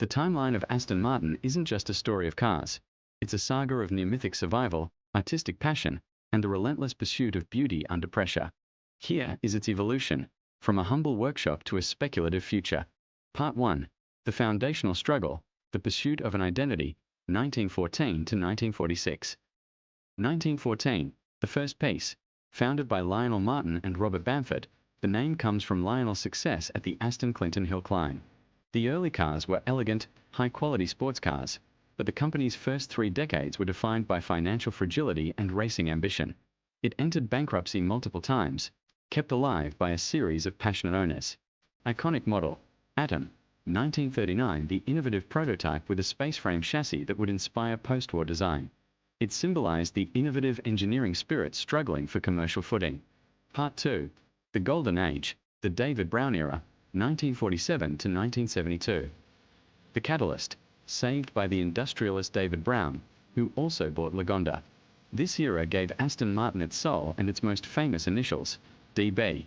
The timeline of Aston Martin isn't just a story of cars. It's a saga of near-mythic survival, artistic passion, and the relentless pursuit of beauty under pressure. Here is its evolution, from a humble workshop to a speculative future. Part 1. The foundational struggle, the pursuit of an identity, 1914 to 1946. 1914, the first piece. Founded by Lionel Martin and Robert Bamford, the name comes from Lionel's success at the Aston Clinton Hill Climb. The early cars were elegant, high-quality sports cars, but the company's first 3 decades were defined by financial fragility and racing ambition. It entered bankruptcy multiple times, kept alive by a series of passionate owners. Iconic model, Atom, 1939, the innovative prototype with a space-frame chassis that would inspire post-war design. It symbolized the innovative engineering spirit struggling for commercial footing. Part 2. The Golden Age, the David Brown era, 1947 to 1972. The catalyst, saved by the industrialist David Brown, who also bought Lagonda. This era gave Aston Martin its soul and its most famous initials, DB.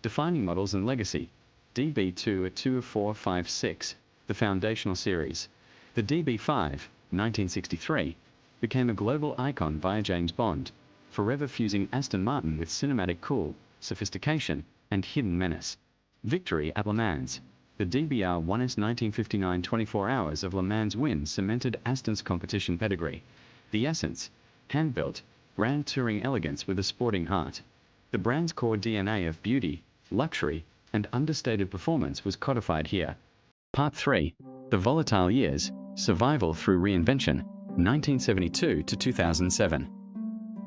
Defining models and legacy. DB2 at 2 of 4, 5, 6, the foundational series. The DB5, 1963, became a global icon via James Bond, forever fusing Aston Martin with cinematic cool, sophistication, and hidden menace. Victory at Le Mans. The DBR 1's 1959 24 hours of Le Mans win cemented Aston's competition pedigree. The essence, hand-built, grand touring elegance with a sporting heart. The brand's core DNA of beauty, luxury, and understated performance was codified here. Part 3. The Volatile Years, Survival Through Reinvention, 1972 to 2007.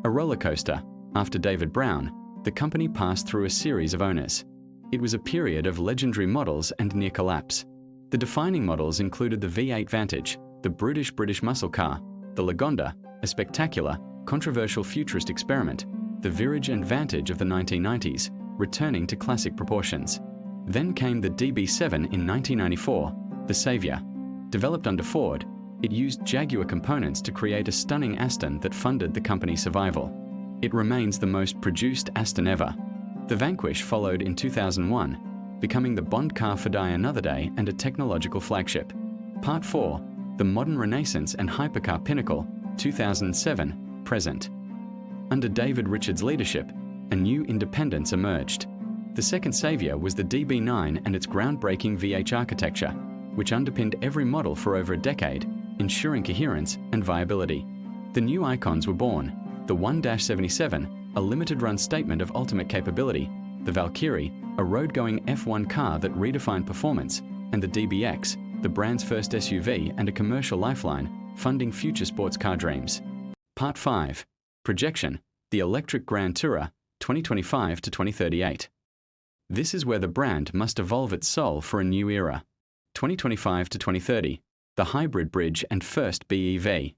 A roller coaster. After David Brown, the company passed through a series of owners. It was a period of legendary models and near collapse. The defining models included the V8 Vantage, the British muscle car, the Lagonda, a spectacular, controversial futurist experiment, the Virage and Vantage of the 1990s, returning to classic proportions. Then came the DB7 in 1994, the savior. Developed under Ford, it used Jaguar components to create a stunning Aston that funded the company's survival. It remains the most produced Aston ever. The Vanquish followed in 2001, becoming the Bond car for Die Another Day and a technological flagship. Part 4. The Modern Renaissance and Hypercar Pinnacle, 2007, present. Under David Richards' leadership, a new independence emerged. The second savior was the DB9 and its groundbreaking VH architecture, which underpinned every model for over a decade, ensuring coherence and viability. The new icons were born: the 1-77, a limited-run statement of ultimate capability; the Valkyrie, a road-going F1 car that redefined performance; and the DBX, the brand's first SUV and a commercial lifeline, funding future sports car dreams. Part 5. Projection, the Electric Grand Tourer, 2025 to 2038. This is where the brand must evolve its soul for a new era. 2025 to 2030, the hybrid bridge and first BEV.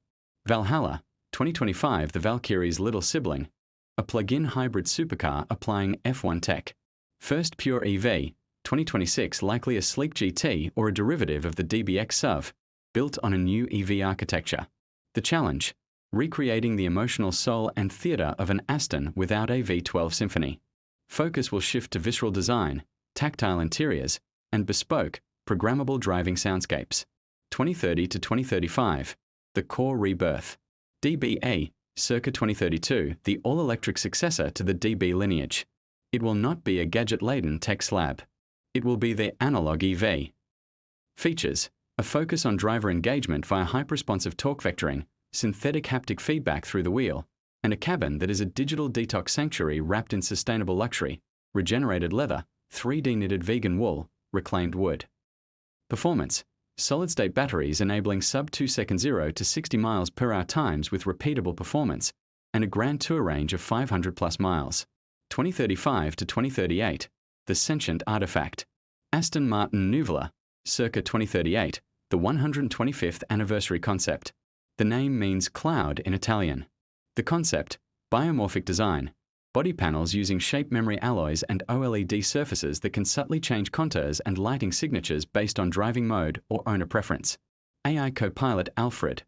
Valhalla, 2025, the Valkyrie's little sibling, a plug-in hybrid supercar applying F1 tech. First pure EV, 2026, likely a sleek GT or a derivative of the DBX SUV, built on a new EV architecture. The challenge, recreating the emotional soul and theatre of an Aston without a V12 Symphony. Focus will shift to visceral design, tactile interiors, and bespoke, programmable driving soundscapes. 2030 to 2035, the core rebirth. DBA, circa 2032, the all-electric successor to the DB lineage. It will not be a gadget-laden tech slab. It will be the analog EV. Features: a focus on driver engagement via hyper-responsive torque vectoring, synthetic haptic feedback through the wheel, and a cabin that is a digital detox sanctuary wrapped in sustainable luxury, regenerated leather, 3D knitted vegan wool, reclaimed wood. Performance: solid-state batteries enabling sub-2 second 0 to 60 miles per hour times with repeatable performance, and a grand tour range of 500 plus miles. 2035 to 2038, the sentient artifact. Aston Martin Nuvola, circa 2038, the 125th anniversary concept. The name means cloud in Italian. The concept, biomorphic design, body panels using shape memory alloys and OLED surfaces that can subtly change contours and lighting signatures based on driving mode or owner preference. AI co-pilot Alfred,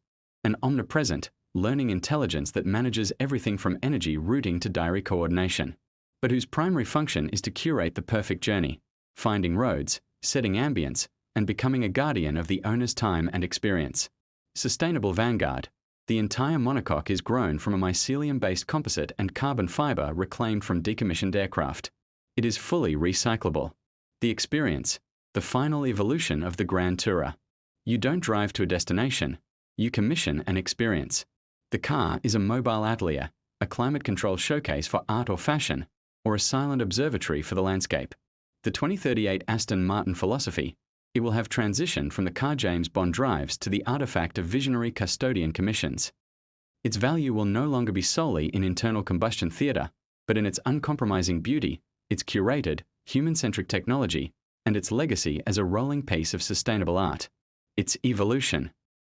an omnipresent, learning intelligence that manages everything from energy routing to diary coordination, but whose primary function is to curate the perfect journey, finding roads, setting ambience, and becoming a guardian of the owner's time and experience. Sustainable Vanguard. The entire monocoque is grown from a mycelium-based composite and carbon fiber reclaimed from decommissioned aircraft. It is fully recyclable. The experience. The final evolution of the Grand Tourer. You don't drive to a destination. You commission an experience. The car is a mobile atelier, a climate control showcase for art or fashion, or a silent observatory for the landscape. The 2038 Aston Martin philosophy. It will have transitioned from the car James Bond drives to the artifact of visionary custodian commissions. Its value will no longer be solely in internal combustion theatre, but in its uncompromising beauty, its curated, human-centric technology, and its legacy as a rolling piece of sustainable art. Its evolution.